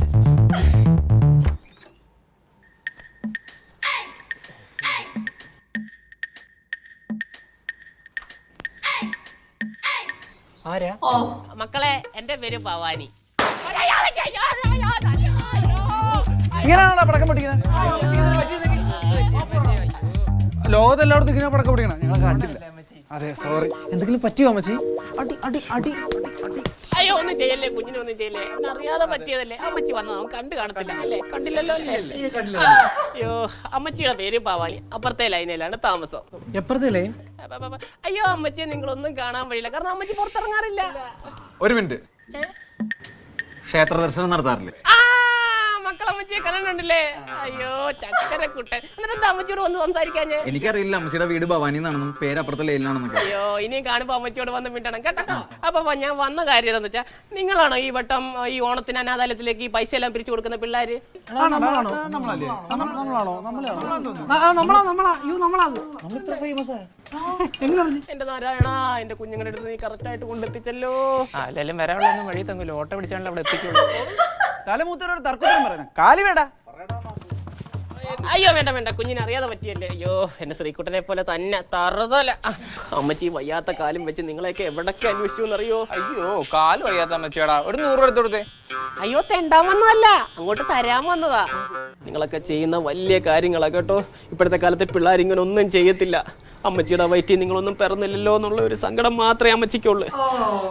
ആരാ? Oh. മക്കളെ എന്റെ പേര് ഭവാനി. ഇങ്ങനെയാണോ പടക്കം പൊട്ടിക്കുന്നത്? ലോകത്ത് എല്ലായിടത്തും ഇങ്ങനെ പടക്കം പൊട്ടിക്കണം. ഞങ്ങൾ കണ്ടില്ല. അതെ സോറി. എന്തെങ്കിലും പറ്റിയോ അമ്മച്ചി? അടി അടി അടി. അയ്യോ ഒന്നും ചെയ്യല്ലേ, കുഞ്ഞിനൊന്നും ചെയ്യല്ലേ, അവൻ അറിയാതെ പറ്റിയതല്ലേ. അമ്മച്ചി വന്നത് അവൻ കണ്ടു കാണത്തില്ല അല്ലേ? കണ്ടില്ലല്ലോ അല്ലേ? അയ്യോ അമ്മച്ചിയുടെ പേര് ഭവാനി, അപ്പുറത്തെ ലൈനിലാണ് താമസം. എപ്പുറത്തെ ലൈൻ? അയ്യോ അമ്മച്ചിയെ നിങ്ങളൊന്നും കാണാൻ വഴിയില്ല, കാരണം അമ്മച്ചി പുറത്തിറങ്ങാറില്ല. ഒരു മിനിറ്റ്. ക്ഷേത്ര ദർശനം നടത്താറില്ലേ? മക്കളമ്മച്ചിയെ കാണാനുണ്ടല്ലേ? അയ്യോ ചക്കരക്കുട്ടൻ. എന്നിട്ട് അമ്മച്ചിയോട് വന്ന് സംസാരിക്കാഞ്ഞേ? എനിക്കറിയില്ല അമ്മച്ചിയുടെ വീട് ഭവാനി എന്നാണെന്നും പേര് അപ്പുറത്തെ ലൈനിലാണെന്നൊക്കെ. അയ്യോ ഇനിയും കാണുമ്പോ അമ്മച്ചിയോട് വന്ന് മിണ്ടണം കേട്ടോ. അപ്പൊ ഞാൻ വന്ന കാര്യം എന്താന്ന് വെച്ചാ, നിങ്ങളാണോ ഈ വട്ടം ഈ ഓണത്തിന് അനാഥാലയത്തിലേക്ക് ഈ പൈസ എല്ലാം പിരിച്ചു കൊടുക്കുന്ന പിള്ളേര്? എന്റെ നാരായണ, എന്റെ കുഞ്ഞുങ്ങളുടെ അടുത്ത് നീ കറക്റ്റ് ആയിട്ട് കൊണ്ടെത്തിച്ചല്ലോ. അല്ലെങ്കിലും വരാനുള്ള വഴി തങ്ങൂല, ഓട്ടോ പിടിച്ചാണല്ലോ അവിടെ എത്തിക്കുള്ളൂ. തലമൂത്തരോട് തർക്കത്തിന് പറയണം. കാലി വേണ്ട. അയ്യോ വേണ്ട വേണ്ട, കുഞ്ഞിനെ അറിയാതെ പറ്റിയല്ലേ. അയ്യോ എന്റെ ശ്രീകുട്ടനെ പോലെ തന്നെ തറുതല. അമ്മച്ചി വയ്യാത്ത കാലും വെച്ച് നിങ്ങളെയൊക്കെ എവിടൊക്കെ അന്വേഷിച്ചു എന്നറിയോ? അയ്യോ കാല് വയ്യാത്ത അമ്മച്ചിയാടാ, ഒരു 100 രൂപ എടുത്തു കൊടുത്തേ. അയ്യോ തെണ്ടാൻ വന്നതല്ല, അങ്ങോട്ട് തരാൻ വന്നതാ. നിങ്ങളൊക്കെ ചെയ്യുന്ന വലിയ കാര്യങ്ങളാ കേട്ടോ. ഇപ്പോഴത്തെ കാലത്ത് പിള്ളേർ ഇങ്ങനെ ഒന്നും ചെയ്യത്തില്ല. അമ്മച്ചിയുടെ വയറ്റിൽ നിങ്ങളൊന്നും പിറന്നില്ലല്ലോ എന്നുള്ള ഒരു സങ്കടം മാത്രമേ അമ്മച്ചിക്കുള്ളൂ.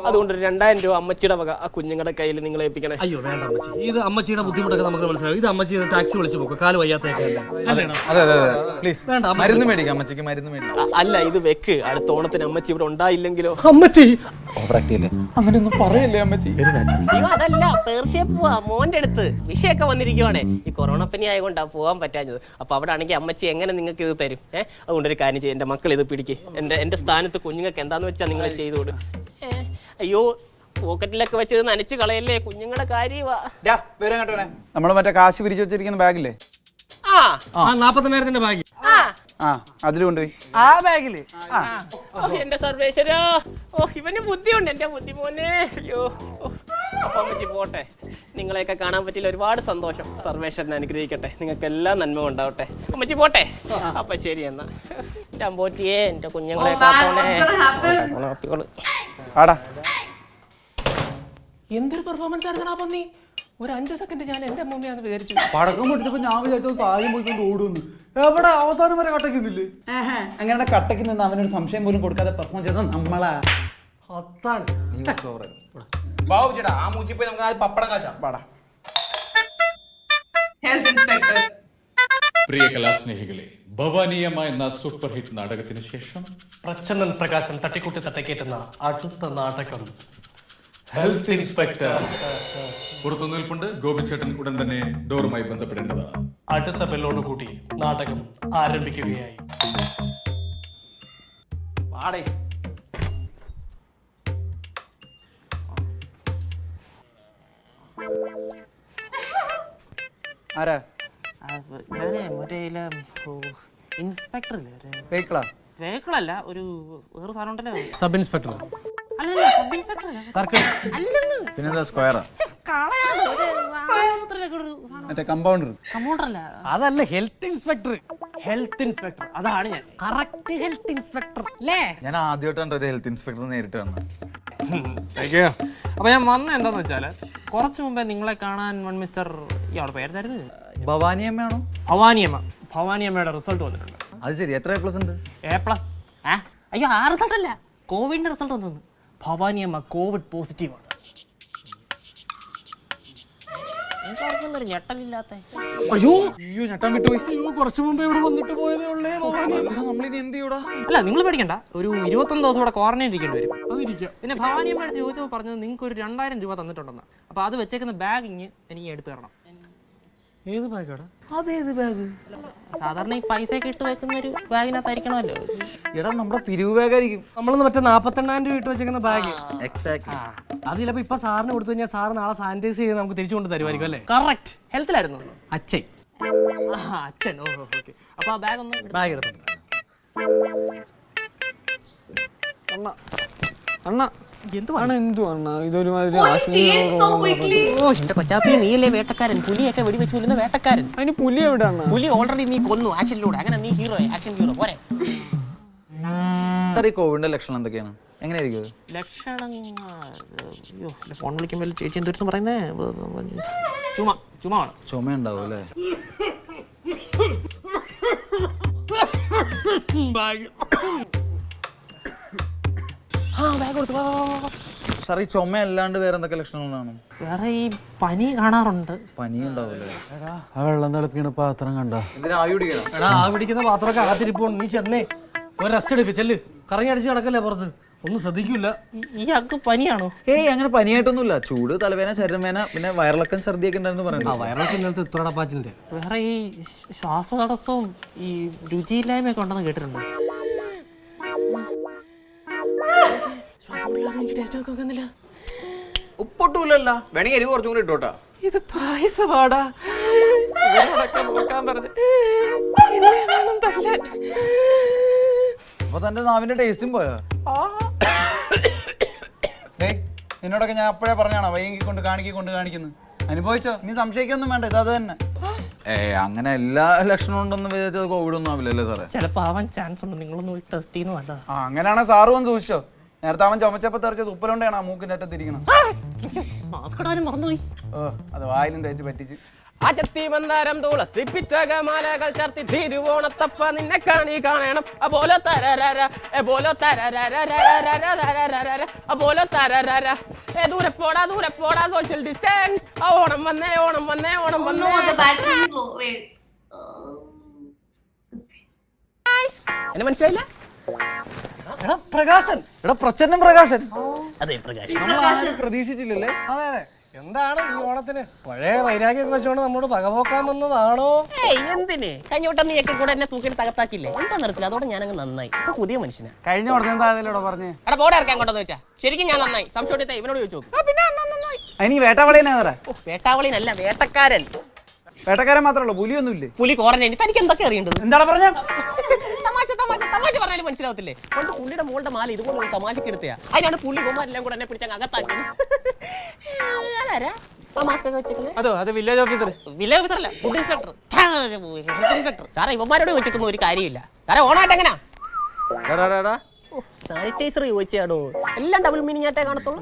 അതുകൊണ്ട് 2000 രൂപ അമ്മച്ചിയുടെ വക ആ കുഞ്ഞുങ്ങളുടെ കയ്യിൽ നിങ്ങൾ ഏൽപ്പിക്കണേ. അയ്യോ വേണ്ട അമ്മച്ചി, ഇത് അമ്മച്ചിയുടെ ബുദ്ധിമുട്ടൊക്കെ നമുക്ക് മനസ്സിലാവും. ഇത് അമ്മച്ചി ടാക്സി വിളിച്ചു പോക്കും, കാല് വയ്യാത്തൊക്കെ. അതെ അതെ പ്ലീസ് മരുന്ന് മേടിക്കാം അമ്മച്ചിക്ക്, മരുന്ന് മേടിക്കാം. അല്ല ഇത് വെക്ക്, അടുത്ത ഓണത്തിന് അമ്മച്ചി ഇവിടെ ഉണ്ടായില്ലെങ്കിലോ? അമ്മച്ചി അങ്ങനെയൊന്നും പറയല്ലേ അമ്മച്ചി. അയ്യോ അതല്ല, പേർഷ്യ പോവാ മോന്റെ അടുത്ത്. വിഷയൊക്കെ വന്നിരിക്കുവാണേ. ഈ കൊറോണ പനി ആയതുകൊണ്ടാ പോകാൻ പറ്റാഞ്ഞത്. അപ്പൊ അവിടെ ആണെങ്കിൽ അമ്മച്ചി എങ്ങനെ നിങ്ങൾക്ക് ഇത് തരും? അതുകൊണ്ടൊരു കാര്യം ചെയ്യും, എന്റെ മക്കൾ ഇത് പിടിക്ക്. എന്റെ സ്ഥാനത്ത് കുഞ്ഞുങ്ങൾക്ക് എന്താന്ന് വെച്ചാൽ നിങ്ങൾ ചെയ്തു കൊടു. അയ്യോ പോക്കറ്റിലൊക്കെ വെച്ചത് നനച്ച് കളയല്ലേ, കുഞ്ഞുങ്ങളുടെ കാര്യമാ. നമ്മള് മറ്റേ കാശ് പിരിച്ചു വെച്ചിരിക്കുന്ന ബാഗില്ലേ? ആ 40,000 ബാഗ്. ആ അതിൽ കൊണ്ടുപോയി. ആ ബാഗില് എന്റെ സർവേശ്വരാ, ഇവന് ബുദ്ധിയുണ്ട് എന്റെ ബുദ്ധി മോനെ. അയ്യോ അപ്പൊ അമ്മച്ചി പോട്ടെ. നിങ്ങളെയൊക്കെ കാണാൻ പറ്റില്ല, ഒരുപാട് സന്തോഷം. സർവേശ്വരനെ അനുഗ്രഹിക്കട്ടെ, നിങ്ങൾക്ക് എല്ലാം നന്മ ഉണ്ടാവട്ടെ. അമ്മച്ചി പോട്ടെ. അപ്പൊ ശരി എന്നാ. എന്റെ അമ്പോറ്റിയെ, എന്റെ കുഞ്ഞുങ്ങളെ ആടാ എന്തൊരു പെർഫോമൻസ് ആയിരുന്നു ആ പന്നി. ഒരു 5 സെക്കൻഡ് ഞാൻ എന്റെ അമ്മൂമ്മയാന്ന് വിചാരിച്ചു. പടക്കം പൊട്ടിച്ചപ്പോ ഞാൻ വിചാരിച്ചത് സായം പോയിക്കൊണ്ട് ഓടുന്നു. എവിടെ അവസാനം വരെ കട്ടക്കുന്നില്ലേ? അങ്ങനെ കട്ടയ്ക്ക് നിന്ന് അവനൊരു സംശയം പോലും കൊടുക്കാതെ പെർഫോം ചെയ്ത നമ്മളാ. അതാണ് ബാബു ചേട്ടാ ആ മൂച്ചി പോയി നമുക്ക് ആ പപ്പടം കാച്ചാം പാടാ. Health inspector. പ്രിയ കലാസ്നേഹികളെ, ഭവാനിയമ്മ എന്ന സൂപ്പർ ഹിറ്റ് നാടകത്തിന് ശേഷം പ്രച്ഛന്നൻ പ്രകാശം തട്ടിക്കൂട്ടി തട്ടക്കേറ്റുന്ന അടുത്ത നാടകം ഹെൽത്ത് ഇൻസ്പെക്ടർ. പുറത്തു നിൽപ്പുണ്ട്. ഗോപിച്ചേട്ടൻ ഉടൻ തന്നെ ഡോറുമായി ബന്ധപ്പെടേണ്ടതാണ്. അടുത്ത ബെല്ലോട് കൂടി നാടകം ആരംഭിക്കുകയായി. പാടേ. ആരാ ഞാനേ മറ്റേ ഇൻസ്പെക്ടർ വെഹിക്കിളാ? വെഹിക്കിളല്ല, ഒരു വേറെ സാധനം ഉണ്ടല്ലോ. സബ് ഇൻസ്പെക്ടർ, അല്ലല്ല, സബ് ഇൻസ്പെക്ടർ സർക്കിൾ. അല്ലെന്ന്. പിന്നെന്താ സ്ക്വയറാ? കളയാണ് ആശുപത്രിയിലൊക്കെ ഒരു മറ്റേ കമ്പൗണ്ടർ. കമ്പൗണ്ടറല്ല, അതല്ല, ഹെൽത്ത് ഇൻസ്പെക്ടർ. Health inspector. അതാണ് ഞാൻ. കറക്റ്റ് ഹെൽത്ത് ഇൻസ്പെക്ടർ അല്ലേ? ഞാൻ ആദ്യമായിട്ടാണ് ഒരു ഹെൽത്ത് ഇൻസ്പെക്ടർ നേരിട്ട് വന്നത്. അപ്പൊ ഞാൻ വന്ന എന്താന്ന് വെച്ചാല് കുറച്ചു മുമ്പേ നിങ്ങളെ കാണാൻ മിസ്റ്റർ ഇയാളുടെ പേരെന്തായിരുന്നു? ഭവാനിയമ്മയാണോ? ഭവാനിയമ്മ. ഭവാനിയമ്മയുടെ റിസൾട്ട് വന്നിട്ടുണ്ട്. അത് ശരി. എത്ര A+ ഉണ്ട്? A+. അയ്യോ, ആ റിസൾട്ട് അല്ല, കോവിഡിന്റെ റിസൾട്ട് വന്നു. ഭവാനിയമ്മ കോവിഡ് പോസിറ്റീവ് ആണ്. ഞെട്ടലില്ലാത്ത. അയ്യോ ഞെട്ടാൻ വിട്ടുപോയി. കുറച്ചു മുമ്പ് ഇവിടെ വന്നിട്ട് പോയതേ ഉള്ളേ. നമ്മളിനി എന്ത് ചെയ്യൂടാ? അല്ല, നിങ്ങൾ പേടിക്കണ്ട, ഒരു 21 ദിവസം ഇവിടെ ക്വാറന്റൈൻ ഇരിക്കേണ്ടി വരും. അതിരിക്കാം. പിന്നെ ഭവാനിയമ്മ അടുത്ത് ചോദിച്ചപ്പോൾ പറഞ്ഞത് നിങ്ങൾക്ക് ഒരു 2000 രൂപ തന്നിട്ടുണ്ടെന്ന്. അപ്പോൾ അത് വെച്ചേക്കുന്ന ബാഗ് എനിക്ക് എടുത്തു തരണം. ഏത് ബാഗാടാ? അതേത് ബാഗ്? സാധാരണ ഈ പൈസയൊക്കെ ഇട്ട് വെക്കുന്ന ഒരു ബാഗിനകത്തായിരിക്കണമല്ലോ. എടാ നമ്മുടെ പിരിവ് ബാഗായിരിക്കും. നമ്മള് മറ്റേ 48,000 രൂപ ഇട്ട് വെച്ചേക്കുന്ന ബാഗ്. എക്സാക്ട്ലി. അത് ചിലപ്പോ ഇപ്പൊ സാറിന് കൊടുത്തു കഴിഞ്ഞാൽ സാറ് നാളെ സാനിറ്റൈസ് ചെയ്ത് നമുക്ക് തിരിച്ചു കൊണ്ട് തരുമായിരിക്കും അല്ലേ? കറക്റ്റ്. ഹെൽത്തിലായിരുന്നു അച്ഛൻ. അച്ഛൻ. ഓ ഓക്കെ. അപ്പോൾ ആ ബാഗ് ഒന്ന് ബാഗ് എടുത്തു. അണ്ണ എന്തുവാണ് ഇതൊരു Change so quickly. ഓ എന്റെ കൊച്ചാപ്പി, നീയല്ലേ വേട്ടക്കാരൻ? പുലിയൊക്കെ വെടിവെച്ച് കൊല്ലുന്ന വേട്ടക്കാരൻ. അതിന് പുലി എവിടെയാണ്? പുലി ഓൾറെഡി നീ കൊന്നു ആക്ഷനിലൂടെ. അങ്ങനെ നീ ഹീറോ, ആക്ഷൻ ഹീറോ പോരെ. സാർ ഈ കോവിഡിന്റെ ലക്ഷണം എന്തൊക്കെയാണ്? എങ്ങനെയായിരിക്കും? ലക്ഷണം അയ്യോ, ഫോൺ വിളിക്കുമ്പോൾ ചേച്ചി എന്തൊരു പറയുന്നേ, ചുമ ആണ്. ചുമ ഉണ്ടാവും അല്ലേ? സാർ ഈ ചുമ അല്ലാണ്ട് വേറെ എന്തൊക്കെ ലക്ഷണങ്ങളാണ്? വേറെ ഈ പനി കാണാറുണ്ട്. പനി ഉണ്ടാവൂലേ? ആ വെള്ളം തിളപ്പിക്കണ പാത്രം കണ്ട? എന്തിനാ ആവി പിടിക്കണം? എടാ, ആ പിടിക്കുന്ന പാത്രമൊക്കെ അകത്തിരിപ്പോ. നീ ചെന്നേ ഒരു റെസ്റ്റ് എടുക്ക്. ചെല്ല്. കറങ്ങി അടിച്ച് നടക്കല്ലേ പുറത്ത്. ഒന്നും ശ്രദ്ധിക്കൂല. ഇയാൾക്ക് പനിയാണോ? ഏയ് അങ്ങനെ പനിയായിട്ടൊന്നുമില്ല. ചൂട്, തലവേന, ശരീരവേന, പിന്നെ വയറിളക്കം, ഛർദിയൊക്കെ ഉണ്ടായിരുന്നു പറയുന്നത്. വയറൊക്കെ ഇന്നലത്തെ ഇത്രടപ്പാച്ചിന്റെ. വേറെ ഈ ശ്വാസതടസ്സവും ഈ രുചിയില്ലായ്മയൊക്കെ ഉണ്ടെന്ന് കേട്ടിട്ടുണ്ട്. ഉപ്പൊട്ടൂലല്ല, വേണമെങ്കിൽ എരിവ് കുറച്ചും കൂടി ഇട്ടോട്ടാ. ഇത് പായസപാടാ. നോക്കാൻ പറഞ്ഞു. അപ്പൊ തന്റെ നാവിന്റെ ടേസ്റ്റും പോയോ? നിന്നോടൊക്കെ ഞാൻ അപ്പോഴേ പറഞ്ഞാണോ വൈകിക്കൊണ്ട് കാണിക്കുന്നു. അനുഭവിച്ചോ? നീ സംശയിക്കൊന്നും വേണ്ട, ഇത് അത് തന്നെ. അങ്ങനെ എല്ലാ ലക്ഷണവും ഉണ്ടെന്ന് വിചാരിച്ചത് കോവിഡ് ഒന്നും ആവില്ലല്ലേ സാറേ? ചിലപ്പോ ആവാൻ ചാൻസ് ഉണ്ട്. നിങ്ങളൊന്ന് ടെസ്റ്റ് ചെയ്യുന്നത് നല്ലതാ. അങ്ങനെയാണെ സാറ് വന്ന് സൂക്ഷിച്ചോ. നേരത്തെ അവൻ ചുമച്ചപ്പോ തെറിച്ചത് ഉപ്പലുകൊണ്ടാണ് ആ മൂക്കിന്റെ അറ്റത്തിരിക്കണം. മറന്നുപോയി. ഓ, അത് വായിലും തേച്ച് പറ്റിച്ച്. ആചത്തി മന്ദാരം തുളസിപ്പിച്ചകമാലകൾ ചർത്തി തിരുവോണത്തപ്പ നിന്നെ കാണണം. അപോലെ തരരര എബോലോ തരരര അപോലെ തരരര ദൂരെ പോടാ സോഷ്യൽ ഡിസ്റ്റൻസ്. ഓണം വന്നേ. No, the battery is low. Wait. എന്നെ മനസ്സിലായില്ല? എടാ പ്രകാശൻ. എടാ പ്രച്ഛന്നൻ പ്രകാശൻ. അതെ പ്രകാശ്. നമ്മളാരും പ്രതീക്ഷിച്ചില്ലല്ലേ? അതെ അതെ. എന്താണ് ഈ ഓണത്തിന് പഴയ വൈരാഗ്യം വെച്ചോണ്ട് നമ്മോട് പകപോക്കാൻ വന്നതാണോ? എന്തിന്? കഴിഞ്ഞ വട്ടം നീയൊക്കെ കൂടെ എന്നെ തൂക്കിട്ട് തകർത്താക്കില്ലേ? എന്താ നിർത്തില്ല? അതോടെ ഞാനങ്ങ് നന്നായി. ഇപ്പൊ പുതിയ മനുഷ്യനാ. കഴിഞ്ഞ ഉടനെ എന്തായാലും പറഞ്ഞേ. എടാ ബോർഡ് ഇറക്കാൻ കൊണ്ടെന്ന് വെച്ചാ ശരിക്കും ഞാൻ നന്നായി. സംശയം ഇവനോട് ചോദിച്ചു നോക്ക്. പിന്നെ നന്നായി. അതിന് വേട്ടവളേനാ പറയാ. വേട്ടാവളിനല്ല, വേട്ടക്കാരൻ. വേട്ടക്കാരൻ മാത്രമേ ഉള്ളൂ, പുലിയൊന്നുമില്ലേ? പുലി ക്വാറന്റൈൻ. തനിക്ക് എന്തൊക്കെ അറിയേണ്ടത്? എന്താണ് പറഞ്ഞ? തമാശ പറഞ്ഞാലും മനസ്സിലാവത്തില്ലേ? കൊണ്ട് പുള്ളിയുടെ മോളുടെ മാല ഇതുപോലെ തമാശക്ക് എടുത്തയാ. അതിനാണ് പുള്ളി ഗോമാരെല്ലാം കൂടെ എന്നെ പിടിച്ച അകത്താക്കിയത്. അതാരാ ആ മാസ്ക് ഒക്കെ വെച്ചിരിക്കുന്നത്? അതോ, അത് വില്ലേജ് ഓഫീസർ. വില്ലേജ് ഓഫീസർ അല്ല, ഫുഡ് ഇൻസ്പെക്ടർ. സാറേ ഇവന്മാരോട് വെച്ചിട്ടൊന്നും ഒരു കാര്യമില്ല. സാറേ ഓണായിട്ട് എങ്ങനാ? സാനിറ്റൈസർ ചോദിച്ചാടോ. എല്ലാം ഡബിൾ മീനിങ് ആയിട്ടേ കാണത്തുള്ളൂ.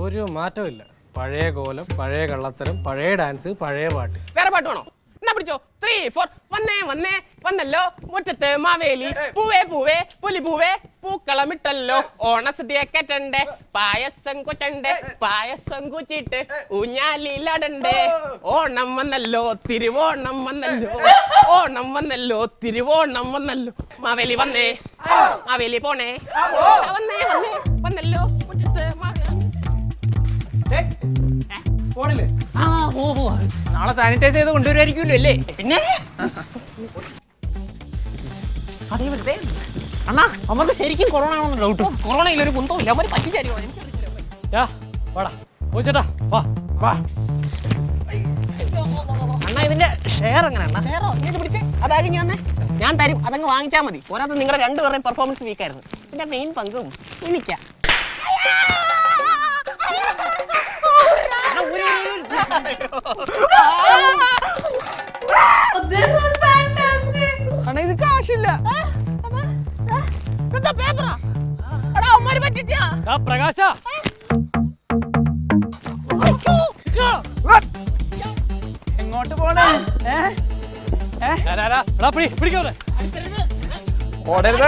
ഒരു മാറ്റമില്ല. പഴയ കോലം, പഴയ കള്ളത്തരം, പഴയ ഡാൻസ്, പഴയ പാട്ട്. വേറെ പാട്ട് വേണോ? എന്നാ പിടിച്ചോ 3 4 വന്നേ വന്നല്ലോ മുറ്റത്ത് മാവേലി പൂവേ പൂവേ പുലി പൂവേ പൂക്കളമിട്ടല്ലോ ഓണസദ്യ കേട്ടണ്ടേ പായസം കുറ്റണ്ടേ പായസം കുച്ചിട്ട് ഊഞ്ഞാലിലടണ്ടേ ഓണം വന്നല്ലോ തിരുവോണം വന്നല്ലോ ഓണം വന്നല്ലോ തിരുവോണം വന്നല്ലോ മാവേലി വന്നേ മാവേലി പോണേ വന്നേ വന്നല്ലോ മുറ്റത്ത് മാവേലി പോണില്ലേ? നാളെ സാനിറ്റൈസ് ചെയ്ത് കൊണ്ടുവരുമായിരിക്കുമല്ലോ അല്ലേ? പിന്നെ അതേ വെറുതെ അണ്ണാ നമുക്ക് ശരിക്കും കൊറോണ ആണെന്ന് ഡൗട്ട്. കൊറോണയിൽ ഒരു കുന്തവും ഇല്ല അവര് പറ്റിച്ചായിരിക്കും വാടാ ചേട്ടാ വാ വാ. അണ്ണാ ഇതിന്റെ ഷെയർ എങ്ങനെ അണ്ണാ? വേറോ ഇങ്ങനെ പിടിച്ച് ആ ബാഗ് ഞാൻ തരും അതങ്ങ് വാങ്ങിച്ചാൽ മതി. പോരാത്ത നിങ്ങളുടെ രണ്ടുപേരുടെയും പെർഫോമൻസ് വീക്കായിരുന്നു. ഇതിന്റെ മെയിൻ പങ്കും എനിക്കാ. This was fantastic. അണ്ണാ ഇത് കാശില്ല. എന്താ പേപ്പറാ? എടാ അവന്മാര് പറ്റിച്ചാ. പ്രകാശ എങ്ങോട്ട് പോണേ? പിടിക്കോടെ ഓടരുത്.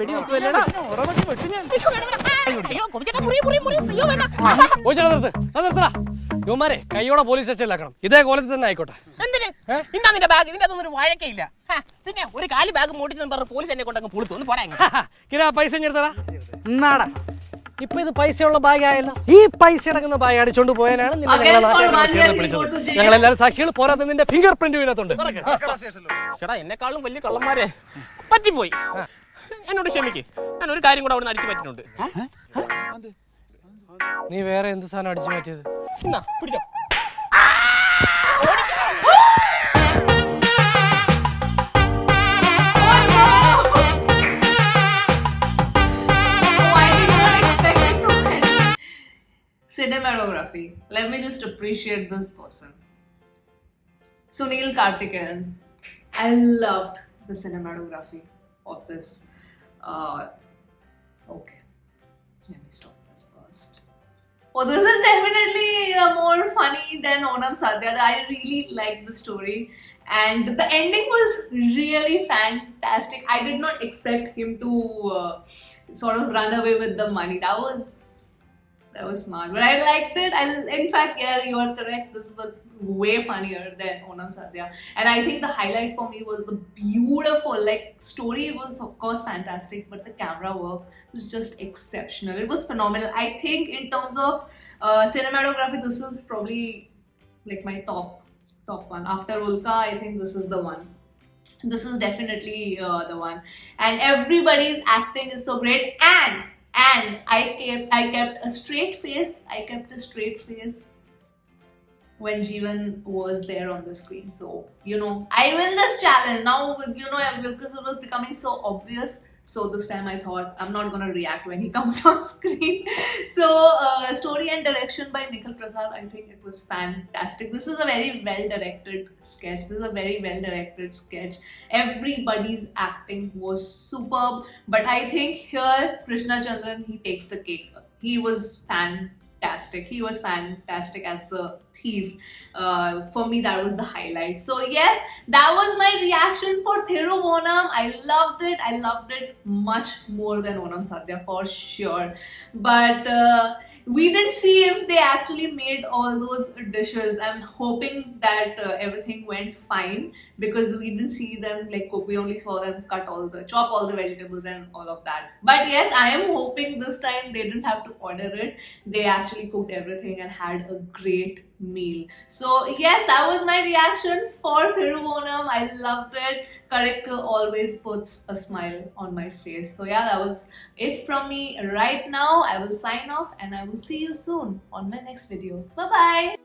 വെടിവെക്കുവല്ലേടാ? ഓരോന്നൊക്കെ വെട്ടി ഞാൻ. അയ്യോ കൊമിച്ചേട്ടാ മുറി അയ്യോ വേണ്ട. യുവമാരെ കൈയോടെ പോലീസ് സ്റ്റേഷനിലാക്കണം. ഇതേ കോലത്തിൽ തന്നെ ആയിക്കോട്ടെ. എന്തിന്? ഇന്നാ നിന്റെ ബാഗ് ഇതിന്റെ അതൊന്നും ഒരു വഴക്കയില്ല. പിന്നെ ഒരു കാലി ബാഗ് മോട്ടിച്ചെന്ന് പറഞ്ഞ പോലീസ് എന്നെ കൊണ്ടങ്ങ് പുളുത്തു. ഒന്ന് പോടാ കിരാ പൈസ എടുത്തടാ. എന്നാടാ ഇപ്പൊ ഇത് പൈസയുള്ള ബാഗ് ആയല്ലോ. ഈ പൈസ അടങ്ങുന്ന ബാഗ് അടിച്ചോണ്ട് പോയാലാണ് Again for 1 year we go to jail. ഞങ്ങൾ എല്ലാവരും സാക്ഷികൾ. പോരാത്ത നിന്റെ ഫിംഗർ പ്രിന്റ് ഇതിനകത്തുണ്ട്. ചേട്ടാ എന്നെക്കാളും വലിയ കള്ളന്മാരെ പറ്റിപ്പോയി. എന്നോട് ക്ഷമിക്ക്. ഞാൻ ഒരു കാര്യം കൂടെ അവിടെ നിന്ന് അടിച്ചു പറ്റിയിട്ടുണ്ട്. നീ വേറെ എന്ത് സാധനം അടിച്ചു മാറ്റിയത്? എന്നാ പിടിച്ചോ. Cinematography. Let me just appreciate this person. Sunil Karthikeyan. I loved the cinematography of this. Okay. Let me stop this first. Oh, this is definitely more funny than Onam Sadhya. I really liked the story. And the ending was really fantastic. I did not expect him to sort of run away with the money. That was smart, but I liked it. In fact, yeah, you are correct. This was way funnier than Onam Sadhya, and I think the highlight for me was the beautiful, story was of course fantastic, but the camera work was just exceptional. It was phenomenal. I think in terms of cinematography, this is probably my top one. After Ulka, I think this is the one. This is definitely the one, and everybody's acting is so great. And I kept a straight face. When Jeevan was there on the screen. So, I win this challenge. Now, because it was becoming so obvious. So this time I thought, I'm not going to react when he comes on screen. So, story and direction by Nikhil Prasad, I think it was fantastic. This is a very well-directed sketch. Everybody's acting was superb. But I think here, Krishna Chandran, he takes the cake. He was fantastic. He was fantastic as the thief. For me, that was the highlight. So yes, that was my reaction for Thiruvonam. I loved it much more than Onam Sadhya for sure. But we didn't see if they actually made all those dishes. I'm hoping that everything went fine, because we didn't see them, we only saw them chop all the vegetables and all of that. But yes, I am hoping this time they didn't have to order it. They actually cooked everything and had a great meal. So yes, that was my reaction for Thiruvonam. I loved it. Karika always puts a smile on my face. So yeah, that was it from me right now. I will sign off and I will see you soon on my next video. Bye bye.